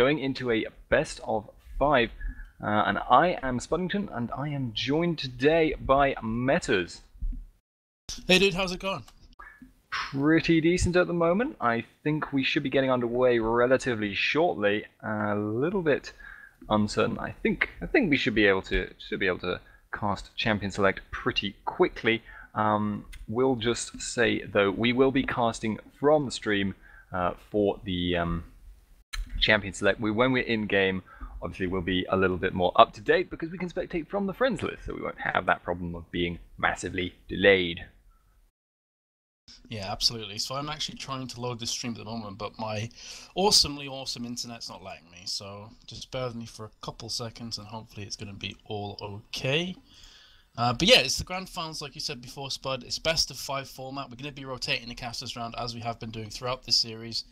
going into a best of 5. And I am Spuddington, and I am joined today by Metas. Hey dude, how's it going? Pretty decent at the moment. I think we should be getting underway relatively shortly. A little bit uncertain. I think we should be able to cast Champion Select pretty quickly. We'll just say though, we will be casting from the stream for the Champion Select. When we're in game, obviously we'll be a little bit more up to date because we can spectate from the friends list, so we won't have that problem of being massively delayed. Yeah, absolutely. So I'm actually trying to load this stream at the moment, but my awesomely awesome internet's not letting me. So just bear with me for a couple seconds, and hopefully it's going to be all okay. But yeah, it's the grand finals, like you said before, Spud. It's best of 5 format. We're going to be rotating the casters around as we have been doing throughout this series.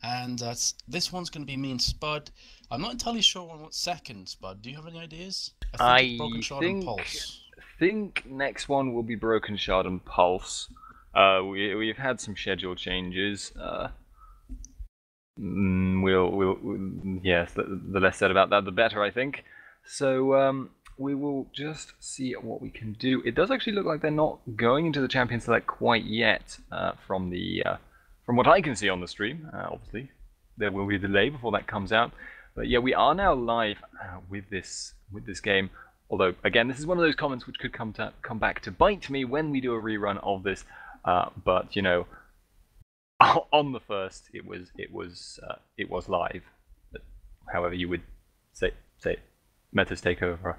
And this one's going to be me and Spud. I'm not entirely sure on what second, Spud. Do you have any ideas? I think it's Broken Shard and Pulse. Think next one will be Broken Shard and Pulse. We've had some schedule changes. Yes, the less said about that, the better, I think. So we will just see what we can do. It does actually look like they're not going into the Champion Select quite yet, from what I can see on the stream. Obviously, there will be a delay before that comes out. But yeah, we are now live with this game. Although, again, this is one of those comments which could come back to bite me when we do a rerun of this. But you know, on the first, it was live. But however you would say Metas take over.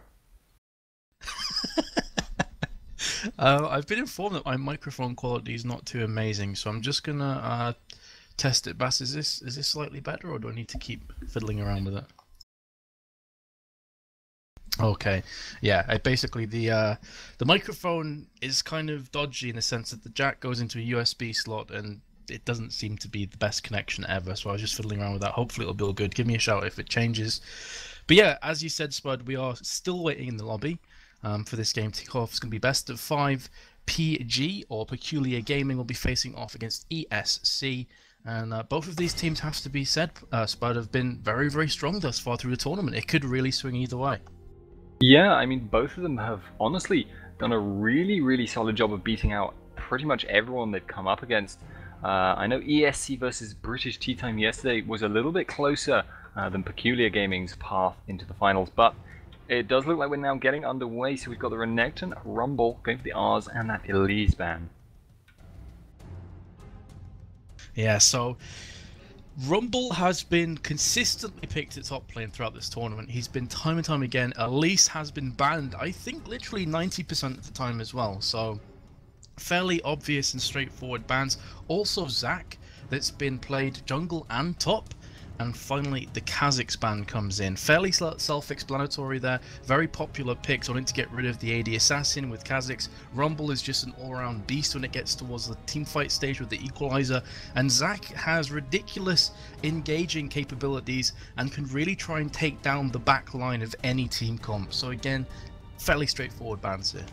I've been informed that my microphone quality is not too amazing, so I'm just gonna test it. Bass, is this slightly better, or do I need to keep fiddling around with it? Okay, yeah. Basically, the microphone is kind of dodgy in the sense that the jack goes into a USB slot, and it doesn't seem to be the best connection ever. So I was just fiddling around with that. Hopefully, it'll be all good. Give me a shout if it changes. But yeah, as you said, Spud, we are still waiting in the lobby for this game to kick off. It's going to be best of 5. PG, or Peculiar Gaming, will be facing off against ESC. And both of these teams, have to be said, Spud, have been very, very strong thus far through the tournament. It could really swing either way. Yeah, I mean, both of them have honestly done a really, really solid job of beating out pretty much everyone they've come up against. I know ESC versus British Tea Time yesterday was a little bit closer than Peculiar Gaming's path into the finals, but it does look like we're now getting underway. So we've got the Renekton, Rumble, going for the R's, and that Elise ban. Yeah, so Rumble has been consistently picked at top lane throughout this tournament. He's been time and time again. Elise has been banned, I think, literally 90% of the time as well. So fairly obvious and straightforward bans. Also Zac, that's been played jungle and top. And finally, the Kha'Zix ban comes in. Fairly self-explanatory there. Very popular picks wanting to get rid of the AD Assassin with Kha'Zix. Rumble is just an all-around beast when it gets towards the teamfight stage with the Equalizer. And Zac has ridiculous engaging capabilities and can really try and take down the back line of any team comp. So again, fairly straightforward bans here.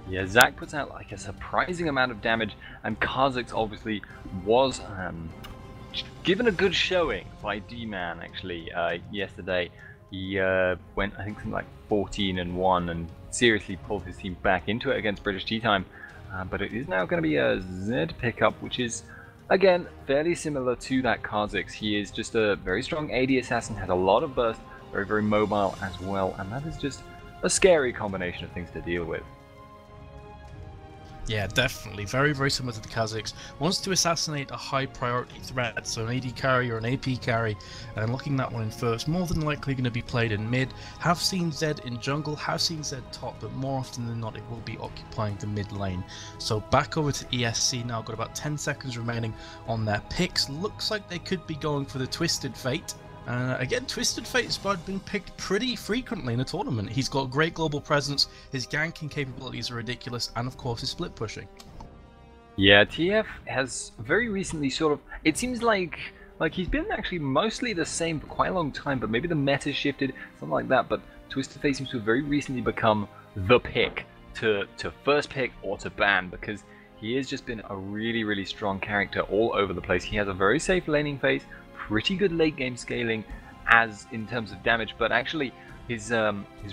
Yeah, Zac puts out like a surprising amount of damage, and Kha'Zix obviously was given a good showing by D-Man actually yesterday. He went, I think, something like 14-1 and seriously pulled his team back into it against British Tea Time. But it is now going to be a Zed pickup, which is, again, fairly similar to that Kha'Zix. He is just a very strong AD assassin, has a lot of burst, very, very mobile as well, and that is just a scary combination of things to deal with. Yeah, definitely. Very, very similar to the Kha'Zix. Wants to assassinate a high priority threat, so an AD carry or an AP carry, and locking that one in first. More than likely going to be played in mid. Have seen Zed in jungle, have seen Zed top, but more often than not it will be occupying the mid lane. So back over to ESC now, got about 10 seconds remaining on their picks. Looks like they could be going for the Twisted Fate. Again, Twisted Fate's been picked pretty frequently in the tournament. He's got great global presence, his ganking capabilities are ridiculous, and of course his split pushing. Yeah, TF has very recently sort of, it seems like he's been actually mostly the same for quite a long time, but maybe the meta shifted, something like that, but Twisted Fate seems to have very recently become the pick to first pick or to ban, because he has just been a really, really strong character all over the place. He has a very safe laning phase, pretty good late game scaling, as in terms of damage, but actually his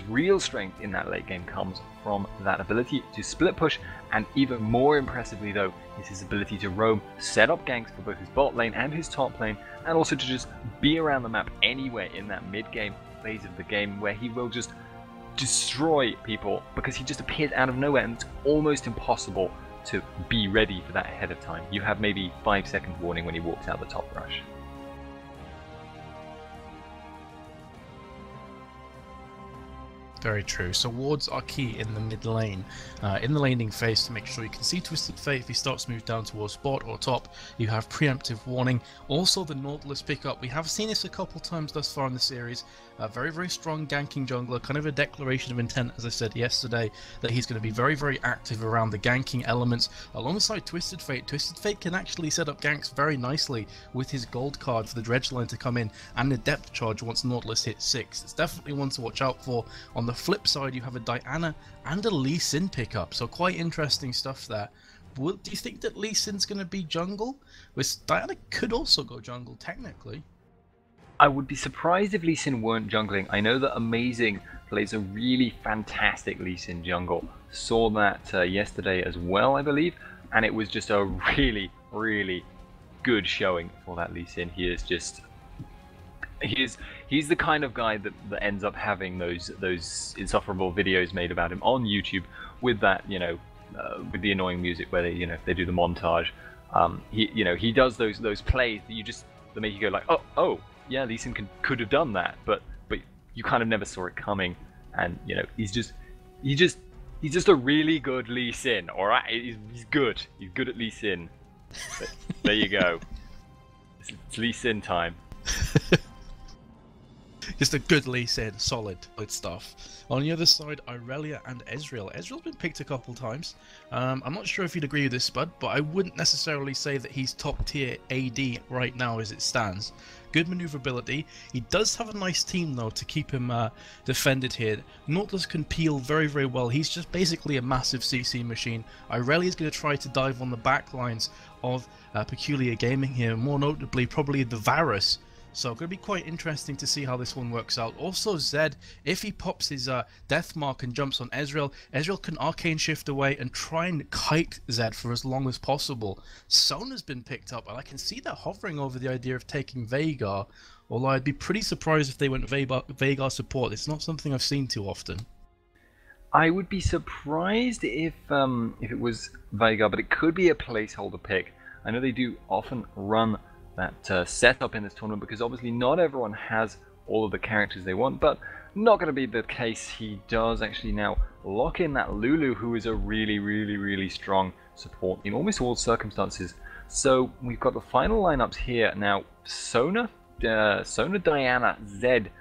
real strength in that late game comes from that ability to split push, and even more impressively though is his ability to roam, set up ganks for both his bot lane and his top lane, and also to just be around the map anywhere in that mid game phase of the game where he will just destroy people because he just appears out of nowhere, and it's almost impossible to be ready for that ahead of time. You have maybe 5-second warning when he walks out the top rush. Very true. So wards are key in the mid lane, in the laning phase, to make sure you can see Twisted Fate if he starts to move down towards bot or top. You have preemptive warning. Also the Nautilus pickup. We have seen this a couple times thus far in the series. A very, very strong ganking jungler, kind of a declaration of intent, as I said yesterday, that he's going to be very, very active around the ganking elements alongside Twisted Fate. Twisted Fate can actually set up ganks very nicely with his gold card for the dredge line to come in and the depth charge once Nautilus hits 6. It's definitely one to watch out for. On the flip side, you have a Diana and a Lee Sin pickup, so quite interesting stuff there. Do you think that Lee Sin's going to be jungle? Which Diana could also go jungle, technically. I would be surprised if Lee Sin weren't jungling. I know that Amazing plays a really fantastic Lee Sin jungle. Saw that yesterday as well, I believe, and it was just a really, really good showing for that Lee Sin. He is just... He's the kind of guy that ends up having those insufferable videos made about him on YouTube with that, with the annoying music where they do the montage. He does those plays that make you go like, oh yeah, Lee Sin could have done that, but you kind of never saw it coming, and he's just a really good Lee Sin. All right, he's good at Lee Sin. But there you go. It's Lee Sin time. Just a good Lee Sin, solid, good stuff. On the other side, Irelia and Ezreal. Ezreal's been picked a couple times. I'm not sure if you'd agree with this, Spud, but I wouldn't necessarily say that he's top tier AD right now as it stands. Good maneuverability. He does have a nice team though to keep him defended here. Nautilus can peel very, very well. He's just basically a massive CC machine. Irelia is going to try to dive on the back lines of Peculiar Gaming here, more notably probably the Varus. So going to be quite interesting to see how this one works out. Also Zed, if he pops his death mark and jumps on Ezreal, Ezreal can arcane shift away and try and kite Zed for as long as possible. Sona's been picked up, and I can see that hovering over the idea of taking Veigar, although I'd be pretty surprised if they went Veigar support. It's not something I've seen too often. I would be surprised if it was Veigar, but it could be a placeholder pick. I know they do often run that setup in this tournament because obviously not everyone has all of the characters they want, but not going to be the case. He does actually now lock in that Lulu, who is a really, really, really strong support in almost all circumstances. So we've got the final lineups here now: Sona, Diana, Zed,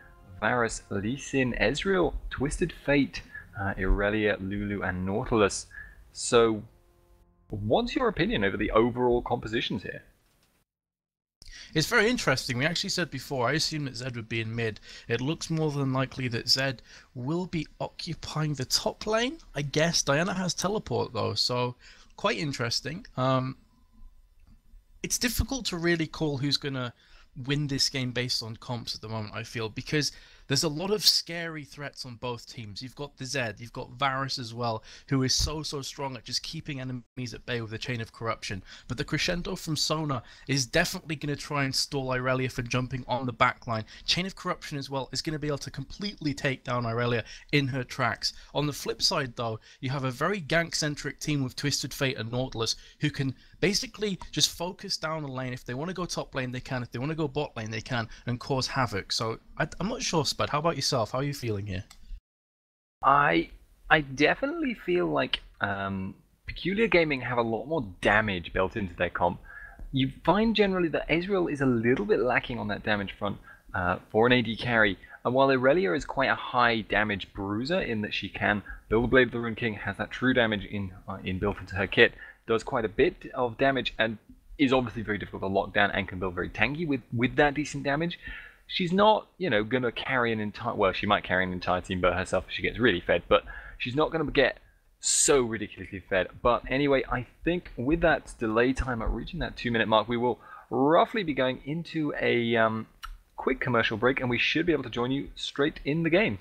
Varus, Lee Sin, Ezreal, Twisted Fate, Irelia, Lulu, and Nautilus. So what's your opinion over the overall compositions here? It's very interesting. We actually said before, I assume that Zed would be in mid. It looks more than likely that Zed will be occupying the top lane, I guess. Diana has teleport though, so quite interesting. It's difficult to really call who's going to win this game based on comps at the moment, I feel, because there's a lot of scary threats on both teams. You've got the Zed, you've got Varus as well, who is so strong at just keeping enemies at bay with the Chain of Corruption. But the crescendo from Sona is definitely going to try and stall Irelia from jumping on the backline. Chain of Corruption as well is going to be able to completely take down Irelia in her tracks. On the flip side though, you have a very gank-centric team with Twisted Fate and Nautilus who can basically just focus down the lane. If they want to go top lane, they can. If they want to go bot lane, they can, and cause havoc. So I'm not sure, Spud. How about yourself? How are you feeling here? I definitely feel like Peculiar Gaming have a lot more damage built into their comp. You find generally that Ezreal is a little bit lacking on that damage front for an AD carry. And while Irelia is quite a high damage bruiser in that she can build the Blade of the Rune King, has that true damage in built into her kit, does quite a bit of damage, and is obviously very difficult to lock down and can build very tanky with that decent damage. She's not, going to carry an entire... Well, she might carry an entire team by herself if she gets really fed, but she's not going to get so ridiculously fed. But anyway, I think with that delay time at reaching that 2-minute mark, we will roughly be going into a quick commercial break, and we should be able to join you straight in the game.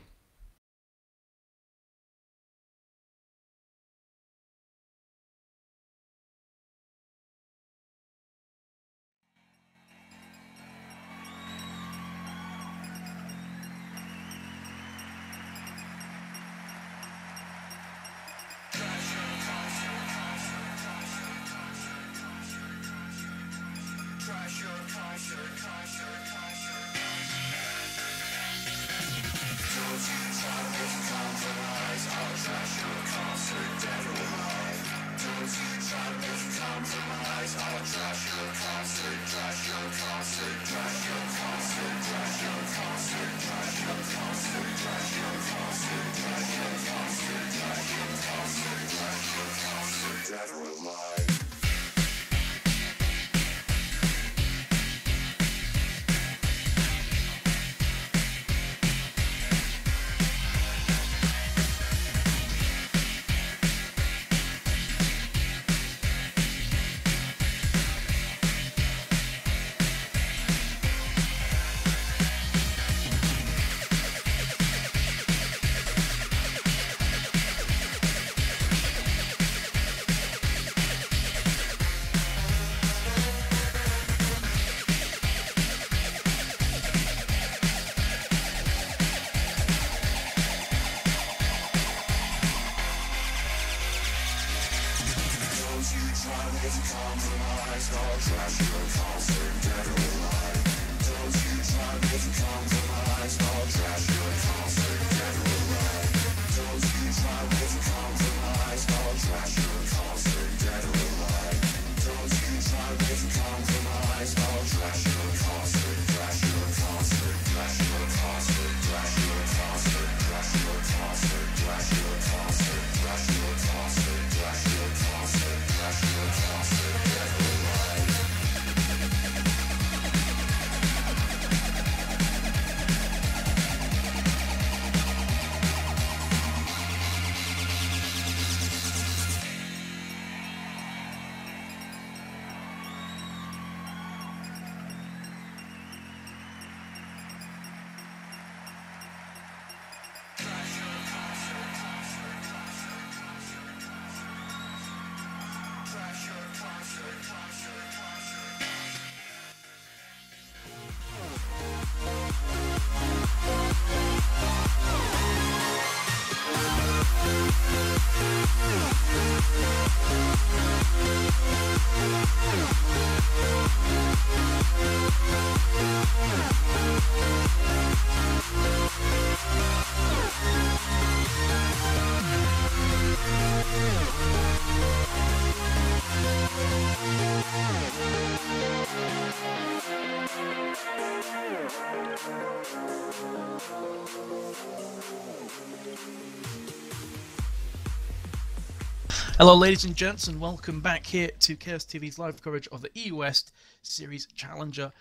Hello ladies and gents, and welcome back here to Kaostv's live coverage of the EU West Series Challenger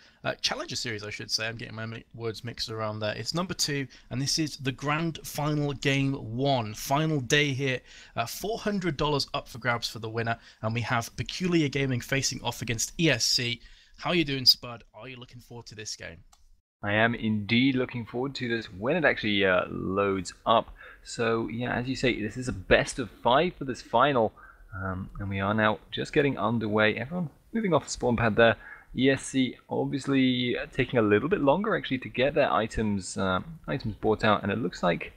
Series, I should say. I'm getting my words mixed around there. It's number 2, and this is the grand final game 1. Final day here. $400 up for grabs for the winner, and we have Peculiar Gaming facing off against ESC. How are you doing, Spud? Are you looking forward to this game? I am indeed looking forward to this when it actually loads up. So yeah, as you say, this is a best of 5 for this final, and we are now just getting underway. Everyone moving off the spawn pad there. ESC obviously taking a little bit longer actually to get their items bought out, and it looks like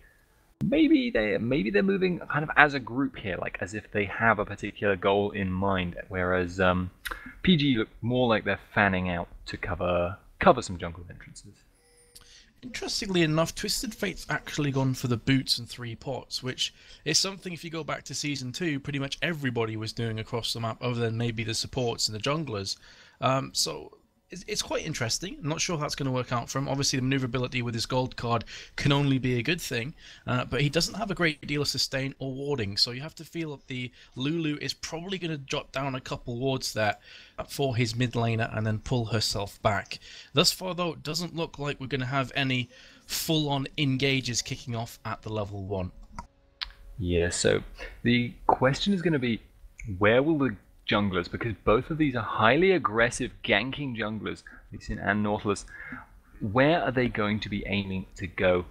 maybe they're moving kind of as a group here, like as if they have a particular goal in mind. Whereas PG look more like they're fanning out to cover some jungle entrances. Interestingly enough, Twisted Fate's actually gone for the boots and 3 pots, which is something, if you go back to Season 2, pretty much everybody was doing across the map, other than maybe the supports and the junglers. So it's quite interesting. I'm not sure how that's going to work out for him. Obviously, the maneuverability with his gold card can only be a good thing, but he doesn't have a great deal of sustain or warding, so you have to feel that the Lulu is probably going to jot down a couple wards there for his mid laner and then pull herself back. Thus far, though, it doesn't look like we're going to have any full-on engages kicking off at the level 1. Yeah, so the question is going to be, where will the junglers, because both of these are highly aggressive ganking junglers, Lee Sin and Nautilus, where are they going to be aiming to go?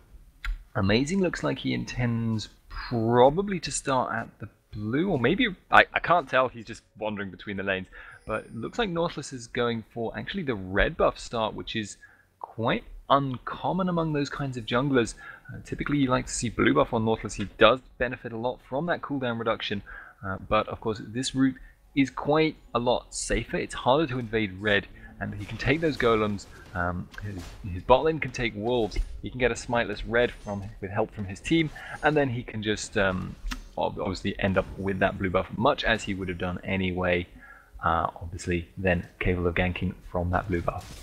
Amazing looks like he intends probably to start at the blue, or maybe I can't tell, he's just wandering between the lanes, but it looks like Nautilus is going for actually the red buff start, which is quite uncommon among those kinds of junglers. Typically you like to see blue buff on Nautilus. He does benefit a lot from that cooldown reduction, but of course this route is quite a lot safer. It's harder to invade red, and he can take those golems. His bot lane can take wolves. He can get a smiteless red with help from his team, and then he can just obviously end up with that blue buff, much as he would have done anyway. Obviously, then capable of ganking from that blue buff.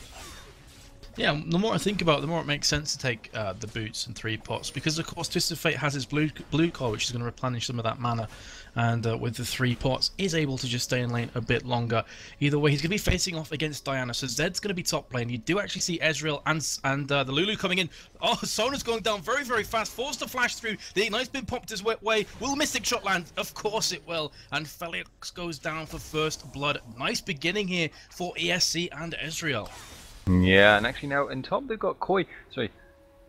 Yeah, the more I think about it, the more it makes sense to take the boots and 3 pots, because of course Twisted Fate has his blue core, which is going to replenish some of that mana, and with the 3 pots is able to just stay in lane a bit longer. Either way, he's going to be facing off against Diana, so Zed's going to be top lane. You do actually see Ezreal and the Lulu coming in. Oh, Sona's going down very, very fast, forced to flash through. The Ignite's been popped his way. Will Mystic Shot land? Of course it will, and Felix goes down for first blood. Nice beginning here for ESC and Ezreal. Yeah, and actually now in top they've got Koi. Sorry,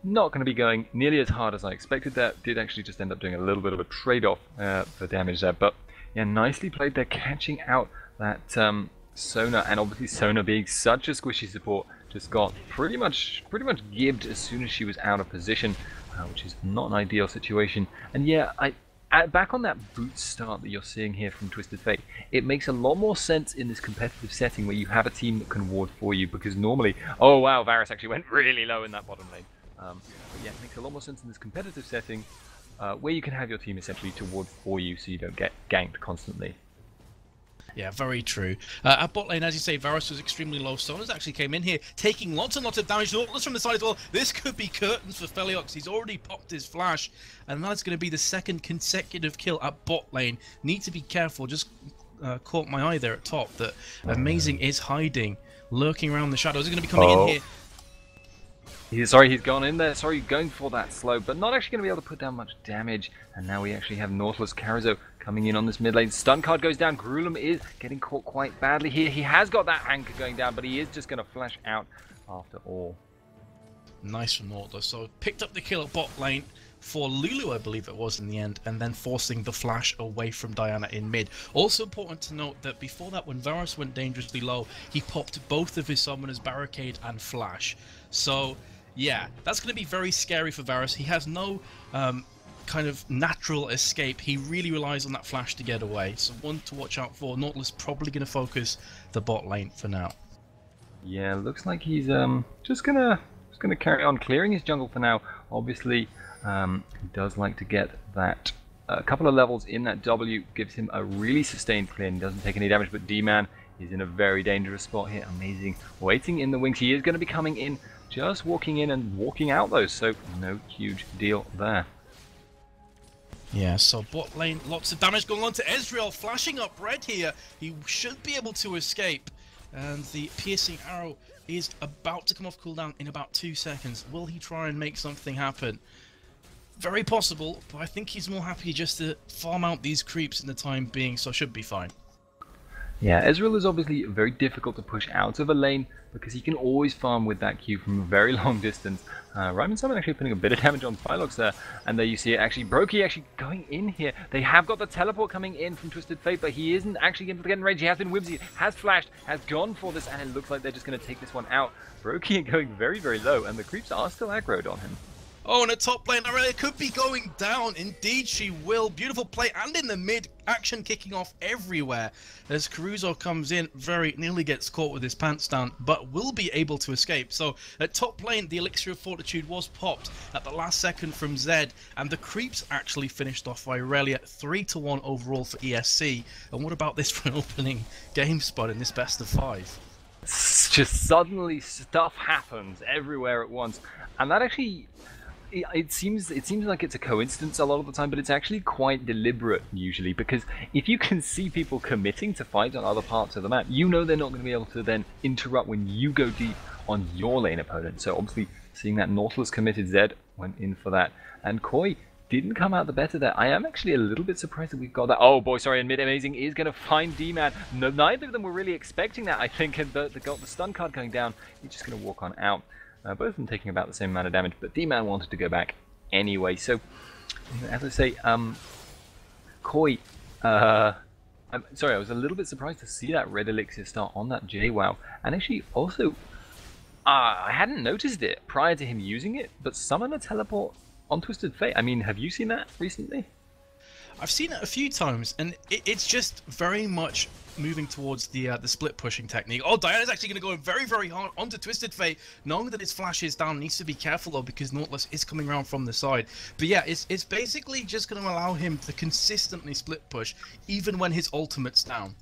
not going to be going nearly as hard as I expected. That did actually just end up doing a little bit of a trade-off for damage there. But yeah, nicely played there, catching out that Sona, and obviously Sona being such a squishy support, just got pretty much gibbed as soon as she was out of position, which is not an ideal situation. And yeah, back on that boot start that you're seeing here from Twisted Fate, it makes a lot more sense in this competitive setting where you have a team that can ward for you, because normally, oh wow, Varus actually went really low in that bottom lane. But yeah, it makes a lot more sense in this competitive setting where you can have your team essentially to ward for you so you don't get ganked constantly. Yeah, very true. At bot lane, as you say, Varus was extremely low. Sonas actually came in here, taking lots and lots of damage. Nautilus from the side as well. This could be curtains for Felix. He's already popped his flash, and that's going to be the second consecutive kill at bot lane. Need to be careful. Just caught my eye there at top that Amazing is hiding, lurking around the shadows. He's going to be coming in here. He's gone in there. Sorry, going for that slow, but not actually going to be able to put down much damage. And now we actually have Nautilus Carizo coming in on this mid lane. Stun card goes down. Gruelum is getting caught quite badly here. He has got that anchor going down, but he is just going to flash out after all. Nice from Nautilus. So picked up the kill at bot lane for Lulu, I believe it was in the end, and then forcing the flash away from Diana in mid. Also important to note that before that, when Varus went dangerously low, he popped both of his summoners, Barricade and Flash. So yeah, that's going to be very scary for Varus. He has no kind of natural escape. He really relies on that flash to get away. So one to watch out for. Nautilus probably going to focus the bot lane for now. Yeah, looks like he's just gonna carry on clearing his jungle for now. Obviously, he does like to get that a couple of levels in that W, gives him a really sustained clear and doesn't take any damage. But D-Man is in a very dangerous spot here. Amazing, waiting in the wings. He is going to be coming in. Just walking in and walking out though, so no huge deal there. Yeah, so bot lane, lots of damage going on to Ezreal, flashing up red here. He should be able to escape, and the piercing arrow is about to come off cooldown in about 2 seconds. Will he try and make something happen? Very possible, but I think he's more happy just to farm out these creeps in the time being, so should be fine. Yeah, Ezreal is obviously very difficult to push out of a lane because he can always farm with that Q from a very long distance. Ryman Summon actually putting a bit of damage on Phylox there, and there you see it actually, Brokey actually going in here. They have got the teleport coming in from Twisted Fate, but he isn't actually going to get in range. He has been whimsy, has flashed, has gone for this, and it looks like they're just going to take this one out. Brokey going very, very low, and the creeps are still aggroed on him. Oh, and a top lane, Aurelia could be going down. Indeed she will. Beautiful play, and in the mid, action kicking off everywhere. As Caruso comes in, very nearly gets caught with his pants down, but will be able to escape. So at top lane, the Elixir of Fortitude was popped at the last second from Zed, and the creeps actually finished off by Aurelia. 3-1 overall for ESC. And what about this for an opening game spot in this best of 5? Just suddenly stuff happens everywhere at once, and that actually... It seems like it's a coincidence a lot of the time, but it's actually quite deliberate usually, because if you can see people committing to fight on other parts of the map, you know they're not going to be able to then interrupt when you go deep on your lane opponent. So obviously seeing that Nautilus committed, Zed went in for that, and Koi didn't come out the better there. I am actually a little bit surprised that we've got that. Oh boy, sorry, and mid Amazing is going to find D-Man. No, neither of them were really expecting that, I think, and they got the stun card going down. He's just going to walk on out. both of them taking about the same amount of damage, but D-Man wanted to go back anyway. So, as I say, Koi, I'm sorry, I was a little bit surprised to see that red elixir start on that JWoww, and actually also, I hadn't noticed it prior to him using it, but summon a teleport on Twisted Fate. I mean, have you seen that recently? I've seen it a few times, and it's just very much moving towards the split pushing technique. Oh, Diana's actually going to go very, very hard onto Twisted Fate, knowing that his flash is down. Needs to be careful though, because Nautilus is coming around from the side. But yeah, it's basically just going to allow him to consistently split push, even when his ultimate's down.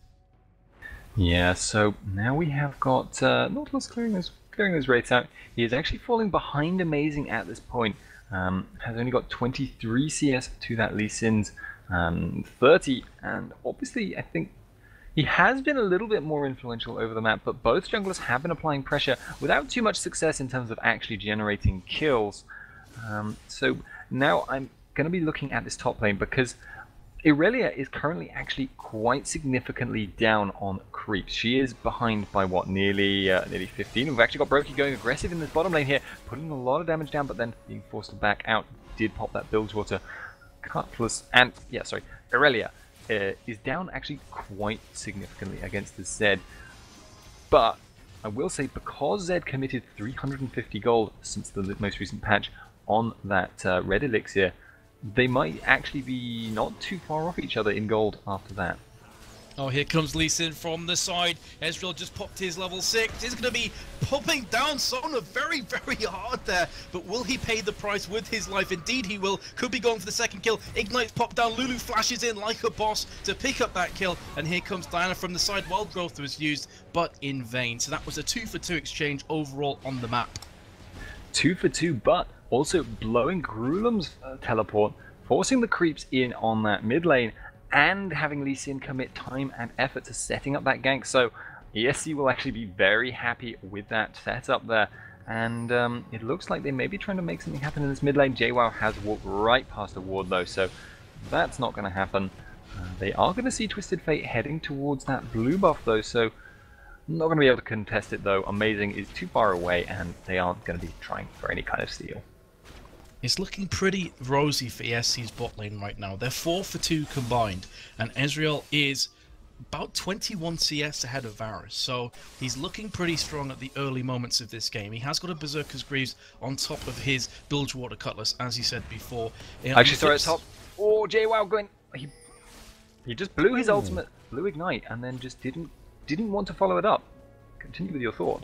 Yeah, so now we have got Nautilus clearing those rates out. He is actually falling behind Amazing at this point. Has only got 23 CS to that Lee Sin's 30, and obviously I think he has been a little bit more influential over the map, but both junglers have been applying pressure without too much success in terms of actually generating kills. So now I'm going to be looking at this top lane, because Irelia is currently actually quite significantly down on creeps. She is behind by what, nearly 15. We've actually got Brokey going aggressive in this bottom lane here, putting a lot of damage down, but then being forced to back out. Did pop that Bilgewater. Cutlass and Irelia is down actually quite significantly against the Zed. But I will say, because Zed committed 350 gold since the most recent patch on that red elixir, they might actually be not too far off each other in gold after that. Oh, here comes Lee Sin from the side. Ezreal just popped his level 6. He's going to be popping down Sona very, very hard there. But will he pay the price with his life? Indeed he will. Could be going for the second kill. Ignite's popped down. Lulu flashes in like a boss to pick up that kill. And here comes Diana from the side. Wild Growth was used, but in vain. So that was a 2-for-2 exchange overall on the map. 2 for 2, but also blowing Gruelem's teleport, forcing the creeps in on that mid lane, and having Lee Sin commit time and effort to setting up that gank. So ESC will actually be very happy with that setup there. And it looks like they may be trying to make something happen in this mid lane. JWoww has walked right past the ward though, so that's not going to happen. They are going to see Twisted Fate heading towards that blue buff though, so not going to be able to contest it though. Amazing is too far away, and they aren't going to be trying for any kind of steal. It's looking pretty rosy for ESC's bot lane right now. They're 4 for 2 combined, and Ezreal is about 21 CS ahead of Varus, so he's looking pretty strong at the early moments of this game. He has got a Berserker's Greaves on top of his Bilgewater Cutlass, as he said before. Actually, sorry, at top. Oh, JWoww going. He just blew his ultimate, blew Ignite, and then just didn't want to follow it up. Continue with your thought.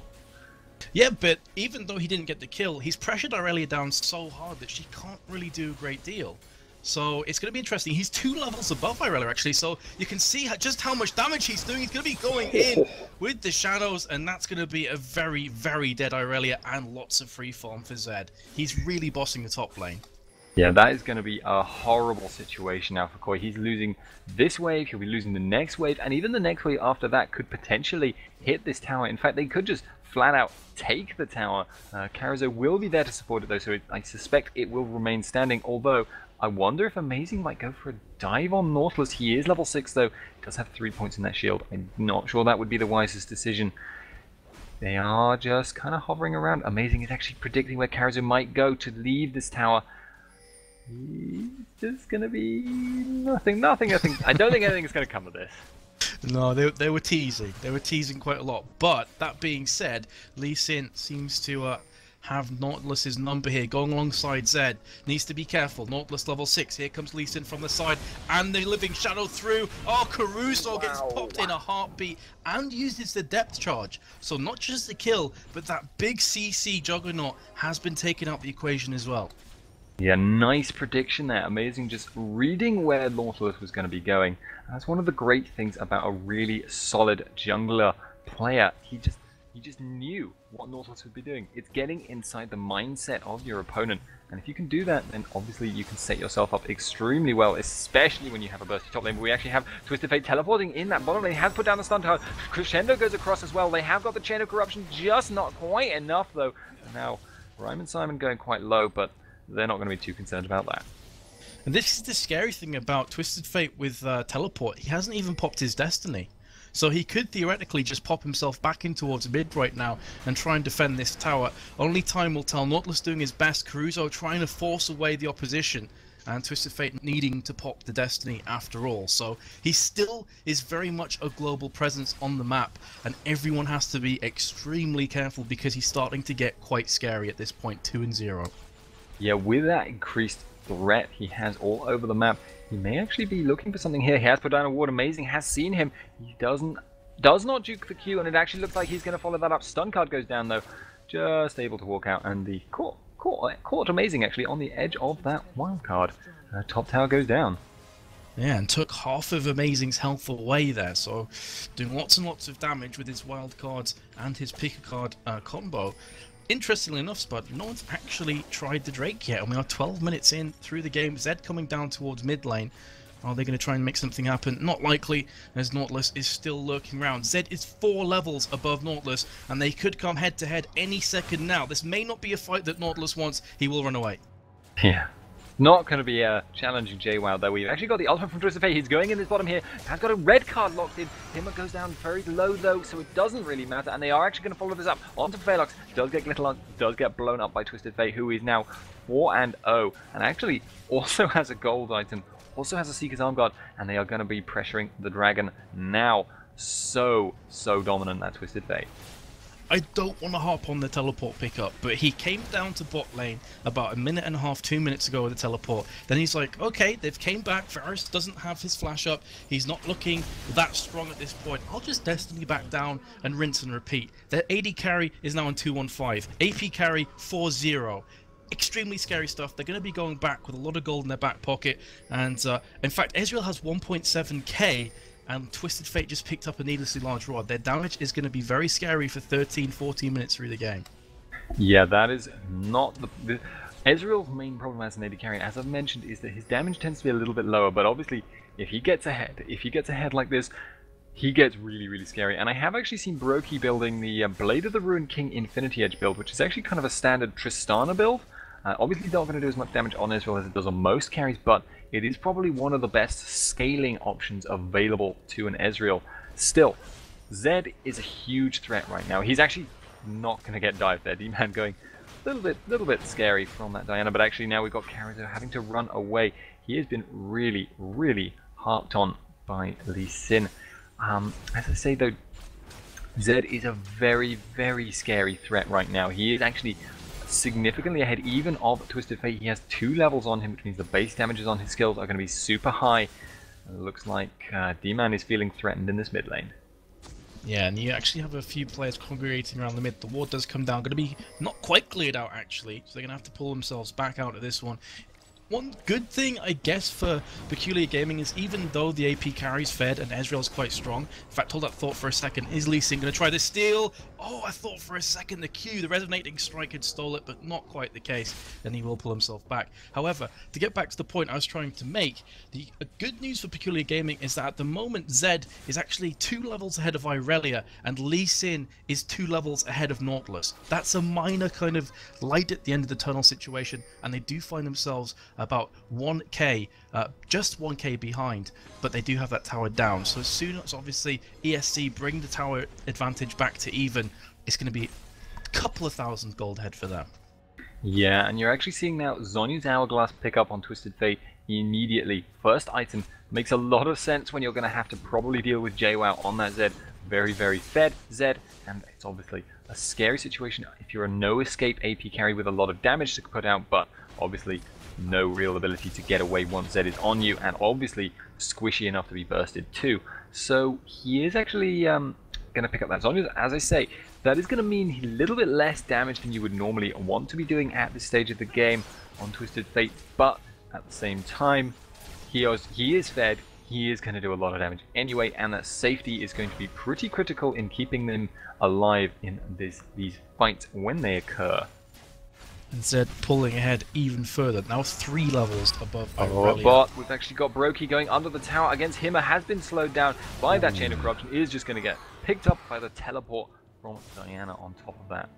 Yeah, but even though he didn't get the kill, he's pressured Irelia down so hard that she can't really do a great deal. So it's going to be interesting. He's 2 levels above Irelia, actually, so you can see just how much damage he's doing. He's going to be going in with the shadows, and that's going to be a very, very dead Irelia and lots of free farm for Zed. He's really bossing the top lane. Yeah, that is going to be a horrible situation now for Koi. He's losing this wave, he'll be losing the next wave, and even the next wave after that could potentially hit this tower. In fact, they could just flat out take the tower. Karazo will be there to support it though, so I suspect it will remain standing, although I wonder if Amazing might go for a dive on Nautilus. He is level 6 though, he does have 3 points in that shield. I'm not sure that would be the wisest decision. They are just kind of hovering around. Amazing is actually predicting where Karazo might go to leave this tower. There's going to be nothing. I don't think anything is going to come of this. No, they were teasing. They were teasing quite a lot. But that being said, Lee Sin seems to have Nautilus's number here, going alongside Zed. Needs to be careful. Nautilus level 6. Here comes Lee Sin from the side, and the Living Shadow through. Oh, Caruso gets popped in a heartbeat and uses the depth charge. So not just the kill, but that big CC Juggernaut has been taken out the equation as well. Yeah, nice prediction there. Amazing, just reading where Nautilus was going to be going. That's one of the great things about a really solid jungler player. He just knew what Nautilus would be doing. It's getting inside the mindset of your opponent, and if you can do that, then obviously you can set yourself up extremely well, especially when you have a bursty top lane. But we actually have Twisted Fate teleporting in that bottom lane. He has put down the stun tower. Crescendo goes across as well. They have got the Chain of Corruption, just not quite enough though. And now Rhyme and Simon going quite low, but they're not going to be too concerned about that. And this is the scary thing about Twisted Fate with Teleport. He hasn't even popped his Destiny. So he could theoretically just pop himself back in towards mid right now and try and defend this tower. Only time will tell. Nautilus doing his best, Caruso trying to force away the opposition, and Twisted Fate needing to pop the Destiny after all. So he still is very much a global presence on the map, and everyone has to be extremely careful because he's starting to get quite scary at this point, 2-0. Yeah, with that increased threat he has all over the map, he may actually be looking for something here. He has put down a ward. Amazing has seen him. He does not juke the Q, and it actually looks like he's going to follow that up. Stun card goes down though, just able to walk out, and the caught Amazing actually on the edge of that wild card. Top tower goes down. Yeah, and took half of Amazing's health away there, so doing lots and lots of damage with his wild cards and his pick a card combo. Interestingly enough, Spud, no one's actually tried the Drake yet, and we are 12 minutes in through the game. Zed coming down towards mid lane. Are they going to try and make something happen? Not likely, as Nautilus is still lurking around. Zed is 4 levels above Nautilus, and they could come head to head any second now. This may not be a fight that Nautilus wants. He will run away. Yeah. Not going to be challenging JWoww though. We've actually got the ultimate from Twisted Fate. He's going in this bottom here. Has got a red card locked in. Timber goes down very low though, so it doesn't really matter. And they are actually going to follow this up onto Velox. Does get blown up by Twisted Fate, who is now 4-0, and actually also has a gold item. Also has a Seeker's Arm Guard, and they are going to be pressuring the dragon now. So dominant, that Twisted Fate. I don't want to hop on the teleport pickup, but he came down to bot lane about 1.5 minutes, 2 minutes ago with the teleport. Then he's like, okay, they've came back. Varus doesn't have his flash up. He's not looking that strong at this point. I'll just Destiny back down and rinse and repeat. Their AD carry is now on 215. AP carry 4-0. Extremely scary stuff. They're going to be going back with a lot of gold in their back pocket. And in fact, Ezreal has 1.7k. And Twisted Fate just picked up a needlessly large rod. Their damage is going to be very scary for 13-14 minutes through the game. Yeah, that is not the Ezreal's main problem as an AD carry, as I've mentioned, is that his damage tends to be a little bit lower. But obviously, if he gets ahead like this, he gets really scary. And I have actually seen Brokey building the Blade of the Ruined King Infinity Edge build, which is actually kind of a standard Tristana build. Obviously not going to do as much damage on Ezreal as it does on most carries, but it is probably one of the best scaling options available to an Ezreal. Still, Zed is a huge threat right now. He's actually not going to get dived there. D-Man going a little bit scary from that Diana, but actually now we've got Caruso having to run away. He has been really harped on by Lee Sin. As I say though, Zed is a very scary threat right now. He is actually significantly ahead even of Twisted Fate. He has 2 levels on him, which means the base damages on his skills are going to be super high. It looks like D-Man is feeling threatened in this mid lane. Yeah, and you actually have a few players congregating around the mid. The ward does come down. Going to be not quite cleared out, actually, so they're going to have to pull themselves back out of this one. One good thing, I guess, for Peculiar Gaming is even though the AP carries fed and Ezreal's quite strong, in fact, hold that thought for a second, is Lee Sin going to try this steal? Oh, I thought for a second the Q, the Resonating Strike had stole it, but not quite the case, and he will pull himself back. However, to get back to the point I was trying to make, the good news for Peculiar Gaming is that at the moment Zed is actually 2 levels ahead of Irelia, and Lee Sin is 2 levels ahead of Nautilus. That's a minor kind of light at the end of the tunnel situation, and they do find themselves about 1k, just 1k behind, but they do have that tower down. So as soon as obviously ESC bring the tower advantage back to even, it's going to be a couple of thousand gold ahead for them. Yeah, and you're actually seeing now Zhonya's Hourglass pick up on Twisted Fate immediately. First item makes a lot of sense when you're going to have to probably deal with JWoww on that Zed. Very fed Zed, and it's obviously a scary situation if you're a no escape AP carry with a lot of damage to put out, but obviously no real ability to get away once Zed is on you, and obviously squishy enough to be bursted too. So he is actually going to pick up that Zhonya. As I say, that is going to mean a little bit less damage than you would normally want to be doing at this stage of the game on Twisted Fate, but at the same time, he is fed. He is going to do a lot of damage anyway, and that safety is going to be pretty critical in keeping them alive in these fights when they occur. And Zed pulling ahead even further, now 3 levels above Irelia. But we've actually got Brokey going under the tower against Himmer, has been slowed down by that Chain of Corruption, is just going to get picked up by the teleport from Diana on top of that.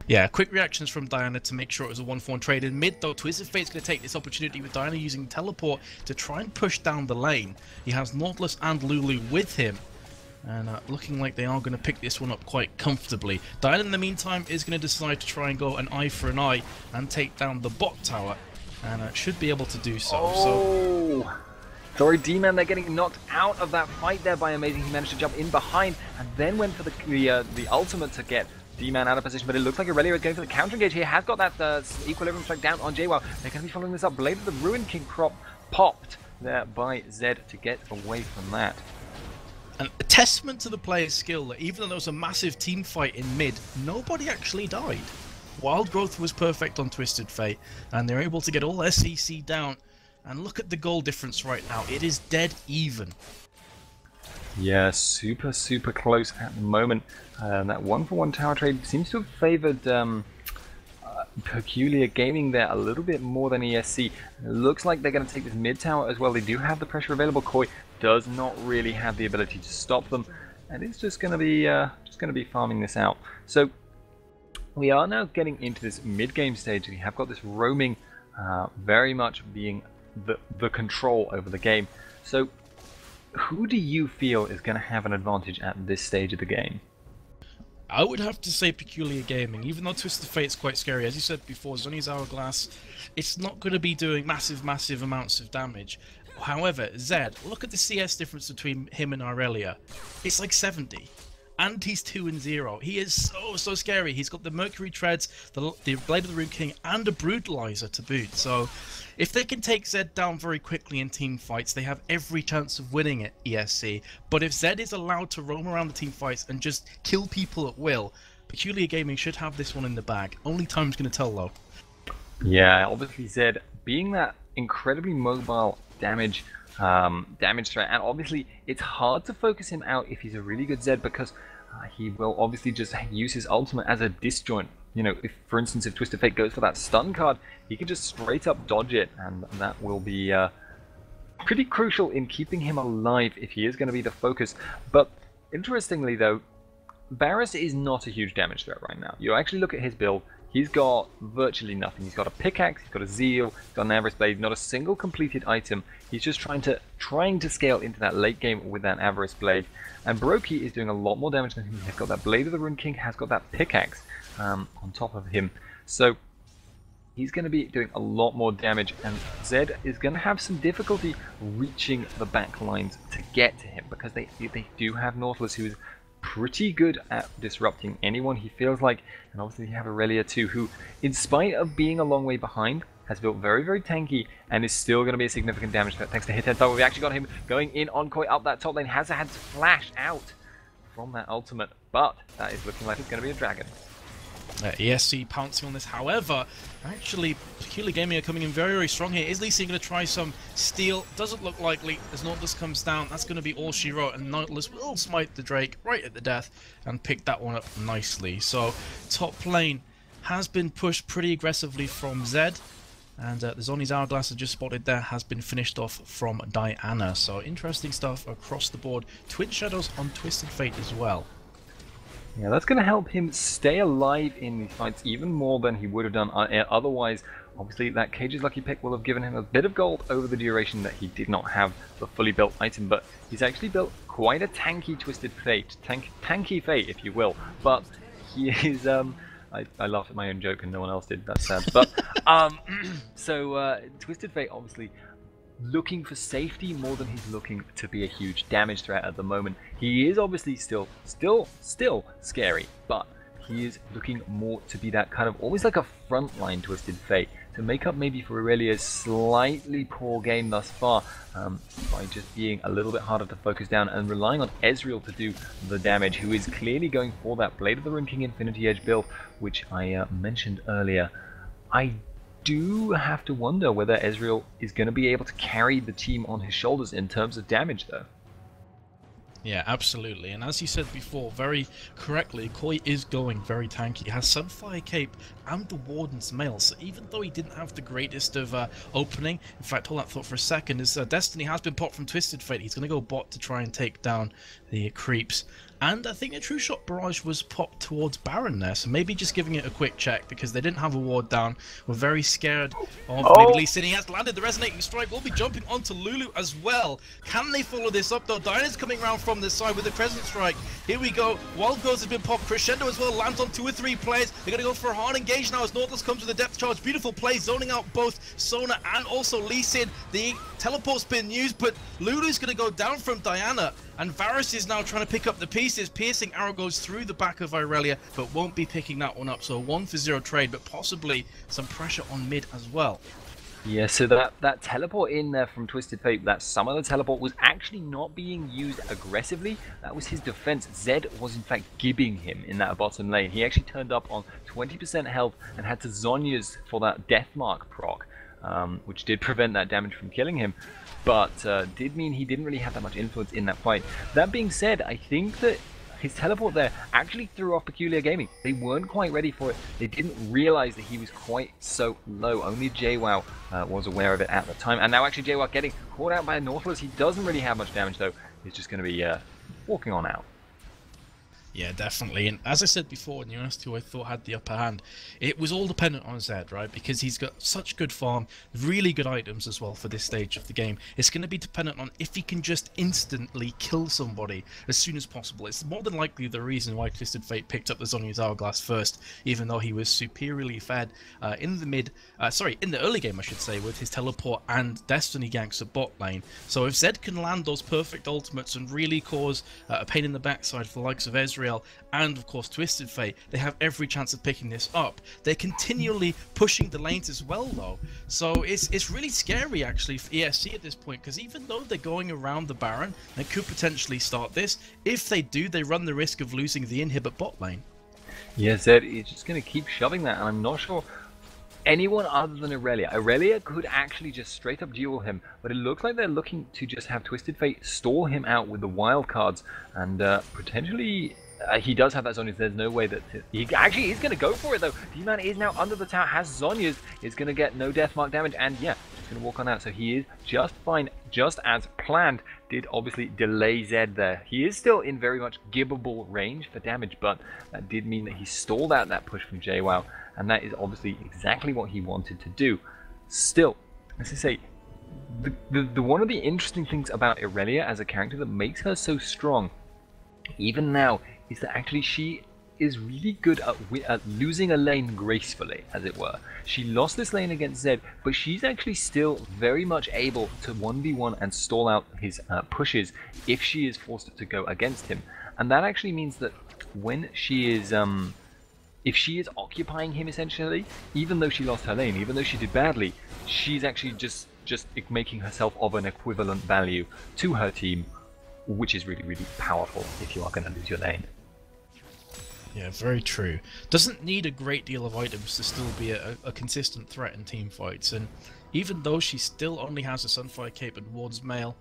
Yeah, quick reactions from Diana to make sure it was a 1-for-1 trade. In mid though, Twisted Fate's going to take this opportunity with Diana using teleport to try and push down the lane. He has Nautilus and Lulu with him. And looking like they are going to pick this one up quite comfortably. Diane, in the meantime, is going to decide to try and go an eye for an eye and take down the bot tower. And should be able to do so. Oh! Sorry, D-Man, they're getting knocked out of that fight there by Amazing. He managed to jump in behind and then went for the ultimate to get D-Man out of position. But it looks like Aurelia is going for the counter engage here. Has got that equilibrium strike down on JWoww. They're going to be following this up. Blade of the Ruin King popped there by Zed to get away from that. And a testament to the player's skill that even though there was a massive team fight in mid, nobody actually died. Wild Growth was perfect on Twisted Fate, and they're able to get all their CC down. And look at the goal difference right now. It is dead even. Yeah, super close at the moment. That 1-for-1 tower trade seems to have favoured Peculiar Gaming there a little bit more than ESC. It looks like they're going to take this mid tower as well. They do have the pressure available. Koi does not really have the ability to stop them, and it's just going to be farming this out. So we are now getting into this mid game stage. We have got this roaming very much being the control over the game. So who do you feel is going to have an advantage at this stage of the game? I would have to say Peculiar Gaming, even though Twisted Fate's quite scary. As you said before, Zony's Hourglass, it's not going to be doing massive amounts of damage. However, Zed, look at the CS difference between him and Aurelia. It's like 70. And he's 2-0. He is so scary. He's got the Mercury Treads, the Blade of the Ruin King, and a Brutalizer to boot. So if they can take Zed down very quickly in team fights, they have every chance of winning at ESC. But if Zed is allowed to roam around the team fights and just kill people at will, Peculiar Gaming should have this one in the bag. Only time's going to tell, though. Yeah, obviously Zed being that incredibly mobile damage threat, and obviously it's hard to focus him out if he's a really good Zed, because he will obviously just use his ultimate as a disjoint. You know, if for instance if Twisted Fate goes for that stun card, he can just straight up dodge it, and that will be pretty crucial in keeping him alive if he is going to be the focus. But interestingly though, Varus is not a huge damage threat right now. You actually look at his build, he's got virtually nothing. He's got a pickaxe, he's got a zeal, he's got an Avarice Blade, not a single completed item. He's just trying to scale into that late game with that Avarice Blade. And Brokey is doing a lot more damage than him. He's got that Blade of the Ruin King, has got that pickaxe on top of him. So he's going to be doing a lot more damage, and Zed is going to have some difficulty reaching the back lines to get to him, because they do have Nautilus, who is pretty good at disrupting anyone he feels like. And obviously you have Aurelia too, who in spite of being a long way behind has built very tanky and is still going to be a significant damage threat thanks to hit head. We actually got him going in on Koi up that top lane. Has had to flash out from that ultimate, but that is looking like it's going to be a dragon. ESC pouncing on this. However, actually Peculiar Gaming are coming in very strong here. Is Lee Sin going to try some steal? Doesn't look likely. As Nautilus comes down, that's going to be all she wrote, and Nautilus will smite the Drake right at the death and pick that one up nicely. So top lane has been pushed pretty aggressively from Zed, and the Zony's Hourglass I just spotted there has been finished off from Diana. So interesting stuff across the board. Twin Shadows on Twisted Fate as well. Yeah, that's going to help him stay alive in these fights even more than he would have done otherwise. Obviously, that Cage's Lucky Pick will have given him a bit of gold over the duration that he did not have the fully built item, but he's actually built quite a tanky Twisted Fate, tanky Fate, if you will. But he is, I laughed at my own joke and no one else did, that's sad. But, Twisted Fate obviously looking for safety more than he's looking to be a huge damage threat at the moment. He is obviously still scary, but he is looking more to be that kind of almost like a frontline Twisted Fate to make up maybe for Aurelia's slightly poor game thus far, by just being a little bit harder to focus down and relying on Ezreal to do the damage, who is clearly going for that Blade of the Ruin King Infinity Edge build, which I mentioned earlier. I do have to wonder whether Ezreal is going to be able to carry the team on his shoulders in terms of damage though. Yeah, absolutely. And as you said before, very correctly, Koi is going very tanky. He has Sunfire Cape and the Warden's Mail, so even though he didn't have the greatest of opening, in fact, hold that thought for a second, his Destiny has been popped from Twisted Fate. He's going to go bot to try and take down the creeps. And I think the True Shot Barrage was popped towards Baron there, so maybe just giving it a quick check because they didn't have a ward down. We're very scared of maybe Lee Sin. He has landed the Resonating Strike. Will be jumping onto Lulu as well. Can they follow this up though? Diana's coming around from this side with the Crescent Strike. Here we go. Wild Ghost has been popped. Crescendo as well lands on 2 or 3 players. They're going to go for a hard engage now as Nautilus comes with a depth charge. Beautiful play, zoning out both Sona and also Lee Sin. The teleport's been used, but Lulu's going to go down from Diana. And Varus is now trying to pick up the pieces. Piercing Arrow goes through the back of Irelia, but won't be picking that one up. So 1-for-0 trade, but possibly some pressure on mid as well. Yeah, so that teleport in there from Twisted Fate, that some of the teleport was actually not being used aggressively. That was his defense. Zed was in fact gibbing him in that bottom lane. He actually turned up on 20% health and had to Zhonya's for that Deathmark proc, which did prevent that damage from killing him, but did mean he didn't really have that much influence in that fight. That being said, I think that his teleport there actually threw off Peculiar Gaming. They weren't quite ready for it. They didn't realize that he was quite so low. Only JWoww was aware of it at the time. And now actually JWoww getting caught out by a Nautilus. He doesn't really have much damage though. He's just going to be walking on out. Yeah, definitely. And as I said before, when you asked who I thought had the upper hand, it was all dependent on Zed, right? Because he's got such good farm, really good items as well for this stage of the game. It's going to be dependent on if he can just instantly kill somebody as soon as possible. It's more than likely the reason why Twisted Fate picked up the Zhonya's Hourglass first, even though he was superiorly fed in the early game, I should say, with his teleport and Destiny ganks at bot lane. So if Zed can land those perfect ultimates and really cause a pain in the backside for the likes of Ezreal and of course Twisted Fate, they have every chance of picking this up. They're continually pushing the lanes as well though, so it's really scary actually for ESC at this point, because even though they're going around the Baron, they could potentially start this. If they do, they run the risk of losing the inhibit bot lane. Yeah, Zed is just going to keep shoving that, and I'm not sure anyone other than Irelia. Irelia could actually just straight up duel him, but it looks like they're looking to just have Twisted Fate stall him out with the wild cards, and potentially he does have that Zhonya's. There's no way that he actually is going to go for it though. D-Man is now under the tower, has Zhonya's, is going to get no Deathmark damage, and yeah, he's going to walk on out. So he is just fine, just as planned. Did obviously delay Zed there. He is still in very much gibbable range for damage, but that did mean that he stalled out that push from JWoww, and that is obviously exactly what he wanted to do. Still, as I say, the one of the interesting things about Irelia as a character that makes her so strong, even now, is that actually she is really good at losing a lane gracefully, as it were. She lost this lane against Zed, but she's actually still very much able to 1v1 and stall out his pushes if she is forced to go against him. And that actually means that when she is, if she is occupying him essentially, even though she lost her lane, even though she did badly, she's actually just making herself of an equivalent value to her team, which is really, really powerful if you are going to lose your lane. Yeah, very true. Doesn't need a great deal of items to still be a consistent threat in team fights, and even though she still only has a Sunfire Cape and Ward's Mail,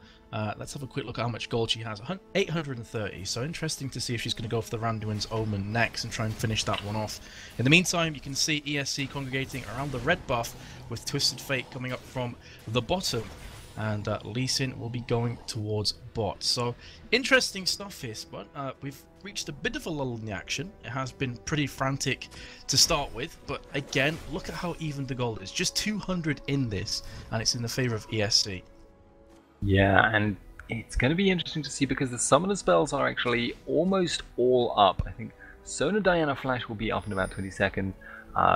let's have a quick look at how much gold she has. 830, so interesting to see if she's going to go for the Randuin's Omen next and try and finish that one off. In the meantime, you can see ESC congregating around the red buff with Twisted Fate coming up from the bottom, and Lee Sin will be going towards bot. So interesting stuff here, but we've reached a bit of a lull in the action. It has been pretty frantic to start with, but again, look at how even the gold is. Just 200 in this, and it's in the favor of ESC. Yeah, and it's going to be interesting to see because the summoner spells are actually almost all up. I think Sona Diana Flash will be up in about 20 seconds.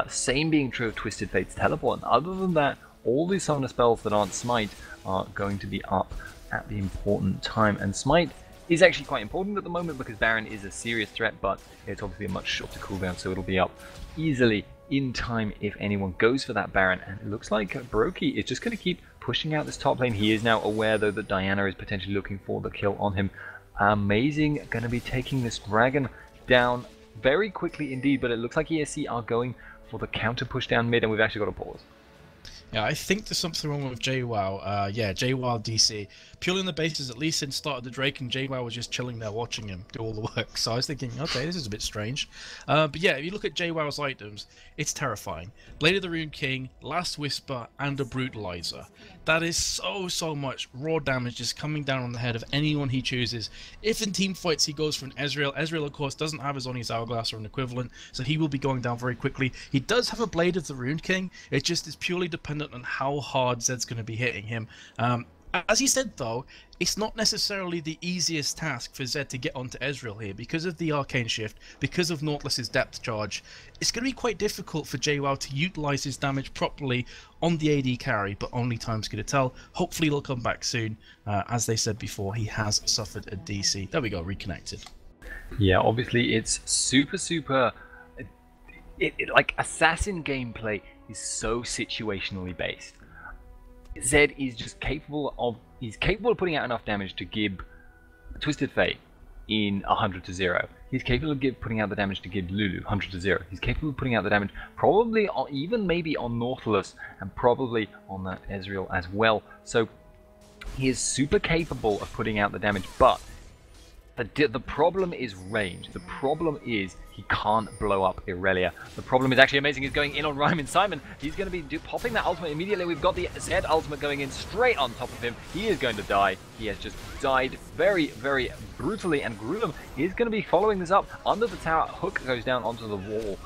Same being true of Twisted Fate's teleport. And other than that, all the summoner spells that aren't Smite are going to be up at the important time. And Smite is actually quite important at the moment because Baron is a serious threat, but it's obviously a much shorter cooldown, so it'll be up easily in time if anyone goes for that Baron. And it looks like Brokey is just going to keep pushing out this top lane. He is now aware though that Diana is potentially looking for the kill on him. Amazing, going to be taking this dragon down very quickly indeed, but it looks like ESC are going for the counter push down mid, and we've actually got a pause. Yeah, I think there's something wrong with JWoww. Yeah, JWoww DC. Purely on the basis, at least in Start of the Drake, and JWoww was just chilling there watching him do all the work. So I was thinking, okay, this is a bit strange. But yeah, if you look at JWoww's items, it's terrifying. Blade of the Rune King, Last Whisper, and a Brutalizer. That is so much raw damage just coming down on the head of anyone he chooses. If in team fights he goes for an Ezreal, Ezreal of course doesn't have his Zhonya's Hourglass or an equivalent, so he will be going down very quickly. He does have a Blade of the Rune King, it just is purely dependent on how hard Zed's going to be hitting him. As he said though, it's not necessarily the easiest task for Zed to get onto Ezreal here because of the Arcane Shift, because of Nautilus's depth charge. It's going to be quite difficult for JWoww to utilise his damage properly on the AD carry, but only time's going to tell. Hopefully he'll come back soon. As they said before, he has suffered a DC. There we go, reconnected. Yeah, obviously it's super like assassin gameplay is so situationally based. Zed is just capable of putting out enough damage to give Twisted Fate in 100 to 0. He's capable of putting out the damage to give Lulu 100 to 0. He's capable of putting out the damage probably on, even maybe on Nautilus and probably on that Ezreal as well. So he is super capable of putting out the damage, but the problem is range. The problem is he can't blow up Irelia. The problem is actually amazing. He's going in on Ryman Simon. He's going to be popping that ultimate immediately. We've got the Zed ultimate going in straight on top of him. He is going to die. He has just died very brutally and gruesome. He's going to be following this up under the tower. Hook goes down onto the wall.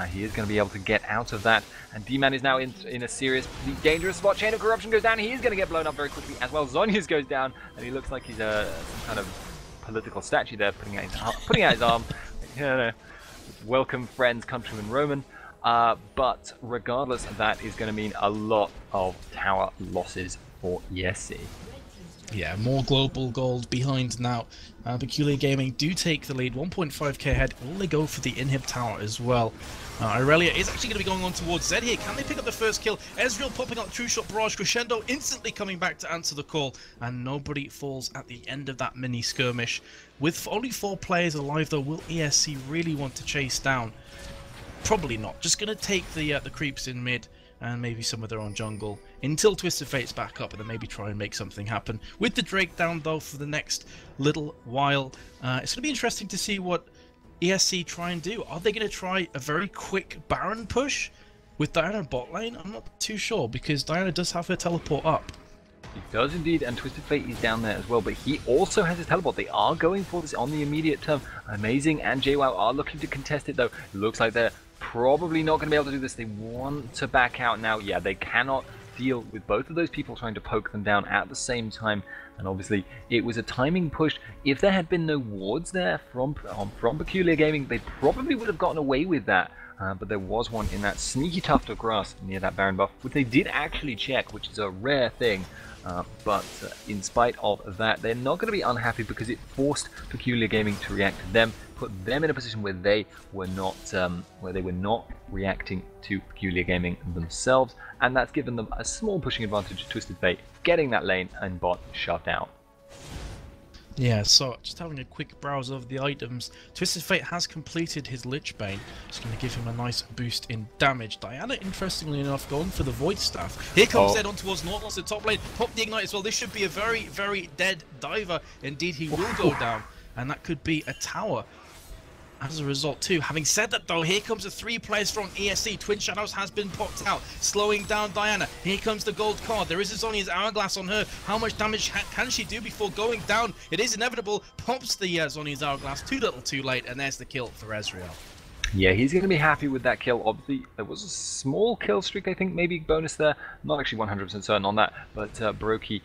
He is going to be able to get out of that. And D-Man is now in a seriously dangerous spot. Chain of Corruption goes down. He is going to get blown up very quickly as well. Zhonya's goes down. And he looks like he's some kind of political statue there, putting out his arm. Yeah, welcome friends, countryman Roman. But regardless, that is going to mean a lot of tower losses for ESC. Yeah, more global gold behind now. Peculiar Gaming do take the lead, 1.5k ahead. Will they go for the inhib tower as well? Irelia is actually going to be going on towards Zed here. Can they pick up the first kill? Ezreal popping out True Shot Barrage. Crescendo instantly coming back to answer the call. And nobody falls at the end of that mini skirmish. With only 4 players alive though, will ESC really want to chase down? Probably not. Just going to take the creeps in mid and maybe some of their own jungle until Twisted Fate's back up, and then maybe try and make something happen. With the Drake down though for the next little while, it's going to be interesting to see what ESC try and do. Are they going to try a very quick Baron push with Diana bot lane? I'm not too sure, because Diana does have her teleport up. He does indeed, and Twisted Fate is down there as well, but he also has his teleport. They are going for this on the immediate term. Amazing and JWoww are looking to contest it though. It looks like they're probably not going to be able to do this. They want to back out now. Yeah, they cannot deal with both of those people trying to poke them down at the same time, and obviously it was a timing push. If there had been no wards there from Peculiar Gaming, they probably would have gotten away with that. But there was one in that sneaky tuft of grass near that Baron buff, which they did actually check, which is a rare thing. But in spite of that, they're not going to be unhappy, because it forced Peculiar Gaming to react to them, put them in a position where they were not reacting to Peculiar Gaming themselves, and that's given them a small pushing advantage to Twisted Fate, getting that lane and bot shut down. Yeah, so just having a quick browse of the items, Twisted Fate has completed his Lich Bane. It's going to give him a nice boost in damage. Diana, interestingly enough, going for the Void Staff. Here comes Zed on towards Nautilus at top lane. Pop the Ignite as well. This should be a very dead diver. Indeed, he will go down, and that could be a tower as a result too. Having said that though, here comes the 3 players from ESC. Twin Shadows has been popped out, slowing down Diana. Here comes the gold card. There is Zhonya's Hourglass on her. How much damage can she do before going down? It is inevitable. Pops the Zhonya's Hourglass too little too late, and there's the kill for Ezreal. Yeah, he's going to be happy with that kill. Obviously, there was a small kill streak, I think, maybe bonus there. Not actually 100% certain on that, but Brokey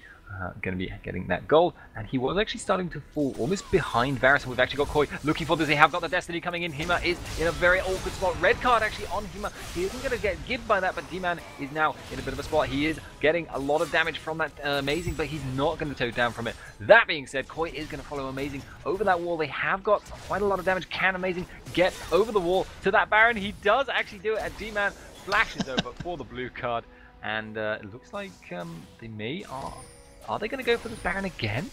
going to be getting that gold, and he was actually starting to fall almost behind Varus, and we've actually got Koi looking for this. They have got the Destiny coming in. Hima is in a very awkward spot. Red card actually on Hima. He isn't going to get gibbed by that, but D-Man is now in a bit of a spot. He is getting a lot of damage from that Amazing, but he's not going to toe down from it. That being said, Koi is going to follow Amazing over that wall. They have got quite a lot of damage. Can Amazing get over the wall to that Baron? He does actually do it, and D-Man flashes over for the blue card, and it looks like they may... Are they going to go for the Baron again?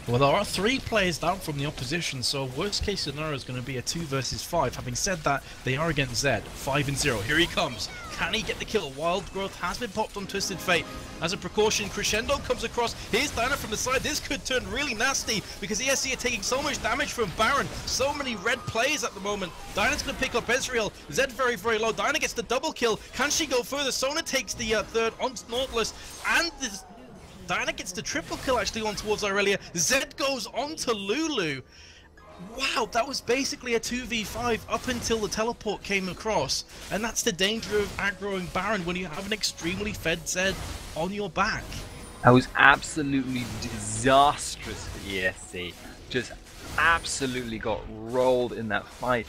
Well, there are 3 players down from the opposition, so worst case scenario is going to be a 2 versus 5. Having said that, they are against Zed, 5-0. Here he comes. Can he get the kill? Wild Growth has been popped on Twisted Fate. As a precaution, Crescendo comes across. Here's Diana from the side. This could turn really nasty because ESC are taking so much damage from Baron. So many red players at the moment. Diana's going to pick up Ezreal. Zed very, very low. Diana gets the double kill. Can she go further? Sona takes the third on Nautilus, and this Diana gets the triple kill actually on towards Irelia. Zed goes on to Lulu. Wow, that was basically a 2v5 up until the teleport came across. And that's the danger of aggroing Baron when you have an extremely fed Zed on your back. That was absolutely disastrous for ESC. Just absolutely got rolled in that fight.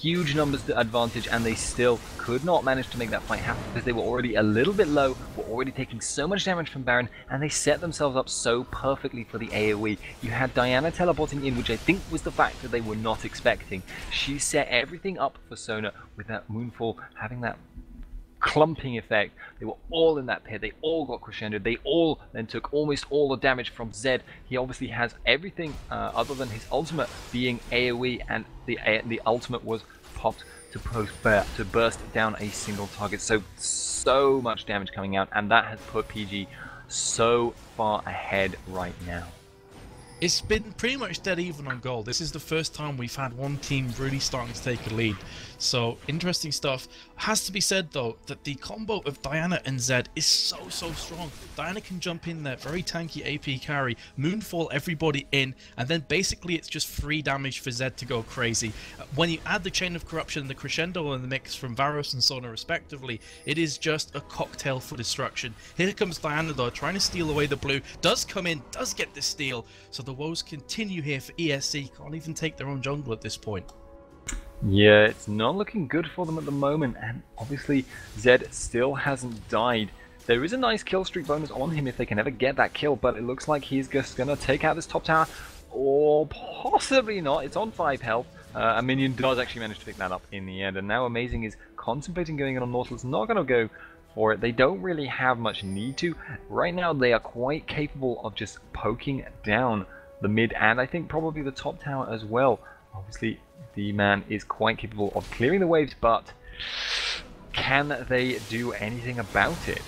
Huge numbers to advantage, and they still could not manage to make that fight happen because they were already a little bit low, were already taking so much damage from Baron, and they set themselves up so perfectly for the AoE. You had Diana teleporting in, which I think was the fact that they were not expecting. She set everything up for Sona with that Moonfall having that clumping effect. They were all in that pit, they all got crescendoed, they all then took almost all the damage from Zed. He obviously has everything other than his ultimate being AoE, and the ultimate was popped to burst down a single target. So much damage coming out, and that has put PG so far ahead right now. It's been pretty much dead even on gold. This is the first time we've had one team really starting to take a lead. So, interesting stuff. Has to be said though, that the combo of Diana and Zed is so strong. Diana can jump in there, very tanky AP carry, Moonfall everybody in, and then basically it's just free damage for Zed to go crazy. When you add the Chain of Corruption and the Crescendo in the mix from Varus and Sona respectively, it is just a cocktail for destruction. Here comes Diana though, trying to steal away the blue, does come in, does get the steal, so the woes continue here for ESC, can't even take their own jungle at this point. Yeah, it's not looking good for them at the moment, and obviously Zed still hasn't died. There is a nice kill streak bonus on him if they can ever get that kill, but it looks like he's just going to take out this top tower, or possibly not. It's on 5 health. A minion does actually manage to pick that up in the end, and now Amazing is contemplating going in on Nautilus, not going to go for it. They don't really have much need to. Right now they are quite capable of just poking down the mid, and I think probably the top tower as well. Obviously the man is quite capable of clearing the waves, but can they do anything about it?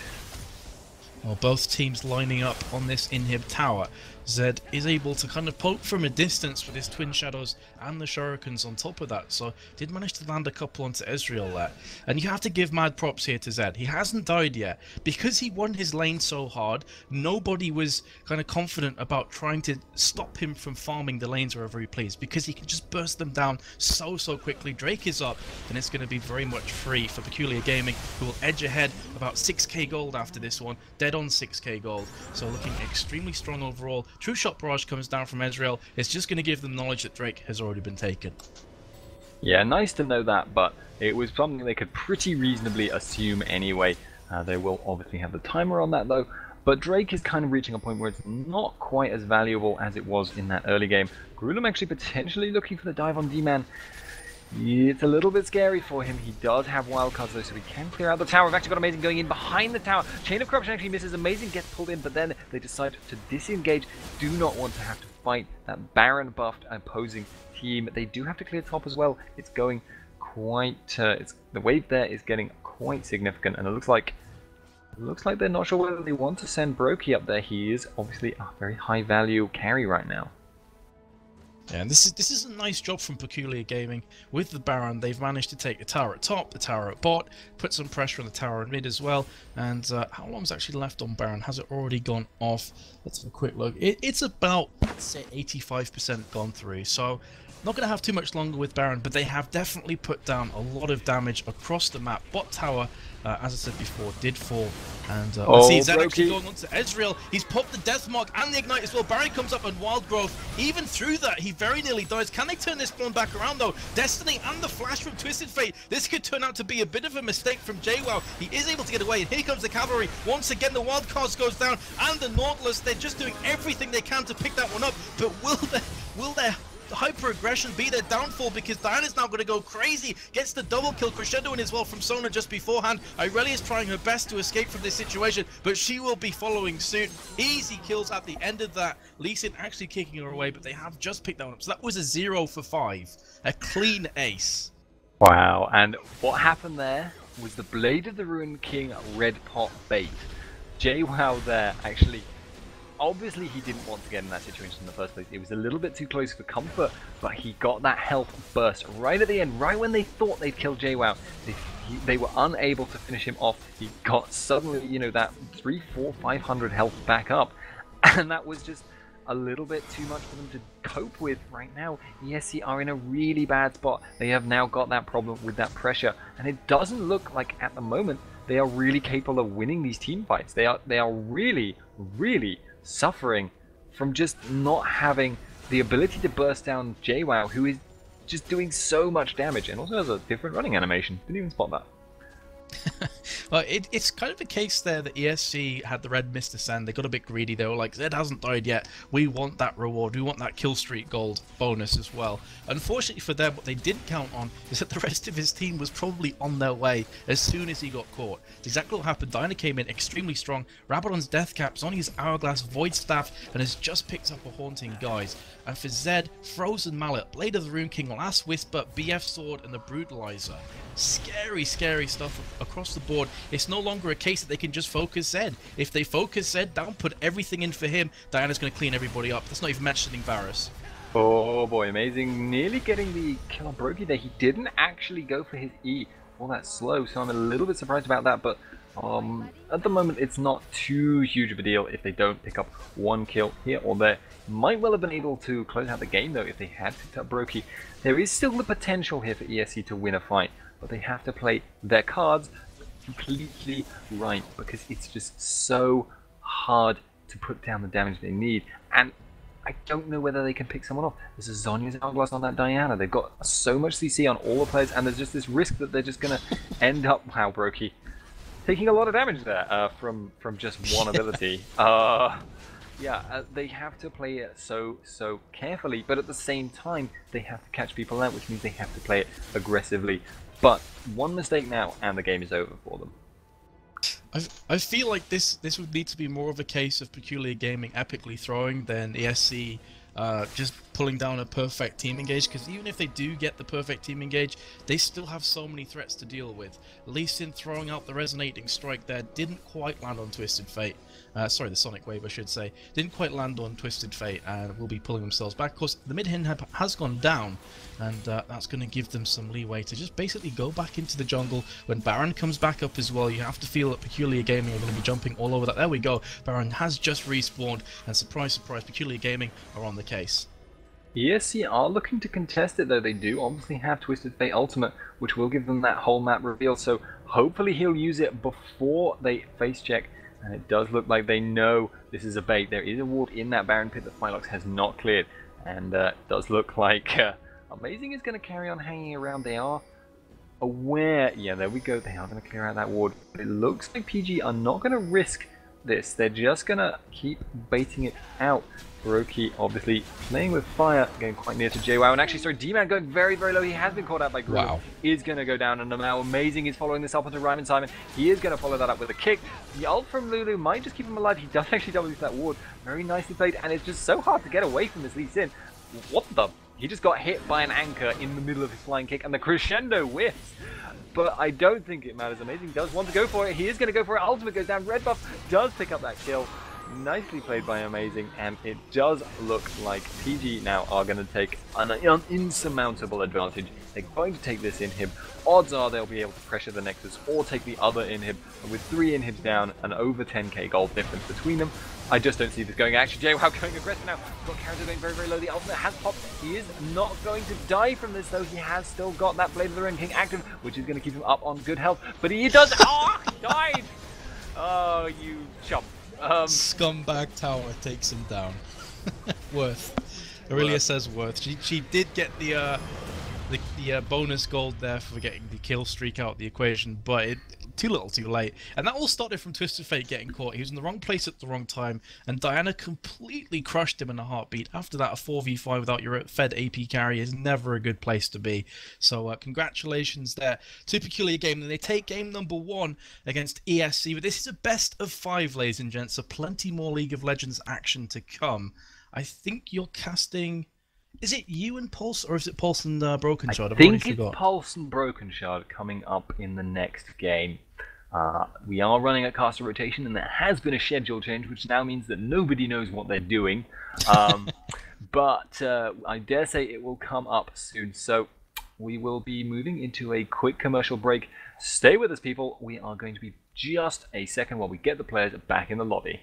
Well, both teams lining up on this inhib tower. Zed is able to kind of poke from a distance with his Twin Shadows and the Shurikens on top of that, so did manage to land a couple onto Ezreal there. And you have to give mad props here to Zed. He hasn't died yet. Because he won his lane so hard, nobody was kind of confident about trying to stop him from farming the lanes wherever he pleased, because he can just burst them down so quickly. Drake is up, and it's going to be very much free for Peculiar Gaming, who will edge ahead about 6k gold after this one, dead on 6k gold, so looking extremely strong overall. True Shot Barrage comes down from Ezreal. It's just going to give them knowledge that Drake has already been taken. Yeah, nice to know that, but it was something they could pretty reasonably assume anyway. They will obviously have the timer on that though, but Drake is kind of reaching a point where it's not quite as valuable as it was in that early game. Grulum actually potentially looking for the dive on D-Man. It's a little bit scary for him. He does have wildcards though, so he can clear out the tower. We've actually got Amazing going in behind the tower. Chain of Corruption actually misses. Amazing gets pulled in, but then they decide to disengage. Do not want to have to fight that Baron buffed opposing team. They do have to clear top as well. It's going quite... the wave there is getting quite significant, and it looks like they're not sure whether they want to send Brokey up there. He is obviously a very high value carry right now. Yeah, and this is a nice job from Peculiar Gaming. With the Baron, they've managed to take the tower at top, the tower at bot, put some pressure on the tower in mid as well. And how long's actually left on Baron? Has it already gone off? Let's have a quick look. It's about, let's say, 85% gone through. So not going to have too much longer with Baron, but they have definitely put down a lot of damage across the map. Bot tower, as I said before, did fall. And let's see, Zed actually going on to Ezreal. He's popped the Death Mark and the Ignite as well. Barry comes up on Wild Growth. Even through that, he very nearly dies. Can they turn this one back around though? Destiny and the flash from Twisted Fate. This could turn out to be a bit of a mistake from JWoww. He is able to get away, and here comes the cavalry. Once again, the Wild Cards goes down, and the Nautilus, they're just doing everything they can to pick that one up. But will their hyper-aggression be their downfall, because Diana's now going to go crazy, gets the double kill, crescendo in as well from Sona just beforehand. Irelia is trying her best to escape from this situation, but she will be following soon. Easy kills at the end of that. Lee Sin actually kicking her away, but they have just picked that one up. So that was a 0 for 5. A clean ace. Wow, and what happened there was the Blade of the Ruined King red pot bait. JWoww there actually, obviously he didn't want to get in that situation in the first place. It was a little bit too close for comfort, but he got that health burst right at the end, right when they thought they'd kill JWoww. They were unable to finish him off. He got suddenly, you know, that 300, 400, 500 health back up, and that was just a little bit too much for them to cope with right now. ESC are in a really bad spot. They have now got that problem with that pressure, and it doesn't look like at the moment they are really capable of winning these team fights. They are really, really suffering from just not having the ability to burst down JWoww, who is just doing so much damage, and also has a different running animation. Didn't even spot that. Well, it's kind of a case there that ESC had the red mist descend. They got a bit greedy. They were like, Zed hasn't died yet. We want that reward. We want that kill streak gold bonus as well. Unfortunately for them, what they didn't count on is that the rest of his team was probably on their way as soon as he got caught. It's exactly what happened. Dinah came in extremely strong. Rabadon's death caps on his hourglass void staff and has just picked up a haunting guise. And for Zed, Frozen Mallet, Blade of the Rune King, Last Whisper, BF Sword, and the Brutalizer. Scary, scary stuff across the board. It's no longer a case that they can just focus Zed. If they focus Zed down, put everything in for him, Diana's going to clean everybody up. That's not even mentioning Varus. Oh boy, amazing. Nearly getting the kill on Brokey there. He didn't actually go for his E all that slow, so I'm a little bit surprised about that, but at the moment it's not too huge of a deal if they don't pick up one kill here or there. Might well have been able to close out the game though if they had picked up Brokey. There is still the potential here for ESC to win a fight, but they have to play their cards completely right, because it's just so hard to put down the damage they need, and I don't know whether they can pick someone off. There's a Zhonya's Hourglass on that Diana. They've got so much CC on all the players, and there's just this risk that they're just going to end up, wow, Brokey, taking a lot of damage there from just one ability. They have to play it so carefully, but at the same time, they have to catch people out, which means they have to play it aggressively. But one mistake now, and the game is over for them. I feel like this would need to be more of a case of Peculiar Gaming epically throwing than ESC just pulling down a perfect team engage, because even if they do get the perfect team engage, they still have so many threats to deal with. Lee Sin throwing out the resonating strike there didn't quite land on Twisted Fate. Sorry, the Sonic Wave, I should say. Didn't quite land on Twisted Fate, and will be pulling themselves back. Of course, the mid-hin has gone down, and that's going to give them some leeway to just basically go back into the jungle. When Baron comes back up as well, you have to feel that Peculiar Gaming are going to be jumping all over that. There we go. Baron has just respawned, and surprise, surprise, Peculiar Gaming are on the case. ESC are looking to contest it though. They do obviously have Twisted Fate Ultimate, which will give them that whole map reveal, so hopefully he'll use it before they face check. And it does look like they know this is a bait. There is a ward in that Baron pit that Phylox has not cleared, and it does look like Amazing is going to carry on hanging around. They are aware, yeah, there we go, they are going to clear out that ward. But it looks like PG are not going to risk this. They're just going to keep baiting it out. Brokey obviously playing with fire, getting quite near to JWoww, and actually, sorry, D-Man going very, very low. He has been caught out by Gru. Wow. Is going to go down, and now Amazing is following this up onto Ryman Simon. He is going to follow that up with a kick. The ult from Lulu might just keep him alive. He does actually double that ward. Very nicely played, and it's just so hard to get away from this Lee Sin. What the? He just got hit by an anchor in the middle of his flying kick, and the crescendo whiffs. But I don't think it matters. Amazing does want to go for it. He is going to go for it. Ultimate goes down. Red buff does pick up that kill. Nicely played by Amazing, and it does look like PG now are going to take an insurmountable advantage. They're going to take this inhib. Odds are they'll be able to pressure the Nexus or take the other inhib. And with 3 inhibs down and over 10k gold difference between them, I just don't see this going. Actually, JWoww going aggressive now. Got Karajo going very, very low. The ultimate has popped. He is not going to die from this, though. He has still got that Blade of the Ruined King active, which is going to keep him up on good health. But he does. Oh, he died. Oh, you chump. Scumbag Tower takes him down. Worth. Aurelia says worth. She did get the bonus gold there for getting the kill streak out of the equation, but too little too late. And that all started from Twisted Fate getting caught. He was in the wrong place at the wrong time, and Diana completely crushed him in a heartbeat. After that, a 4v5 without your fed AP carry is never a good place to be. So congratulations there to Peculiar Game. And they take game number 1 against ESC. But this is a best of 5, ladies and gents, so plenty more League of Legends action to come. I think you're casting... Is it you and Pulse, or is it Pulse and Broken Shard? I think it's Pulse and Broken Shard coming up in the next game. We are running a caster rotation, and there has been a schedule change, which now means that nobody knows what they're doing. But I dare say it will come up soon. So we will be moving into a quick commercial break. Stay with us, people. We are going to be just a second while we get the players back in the lobby.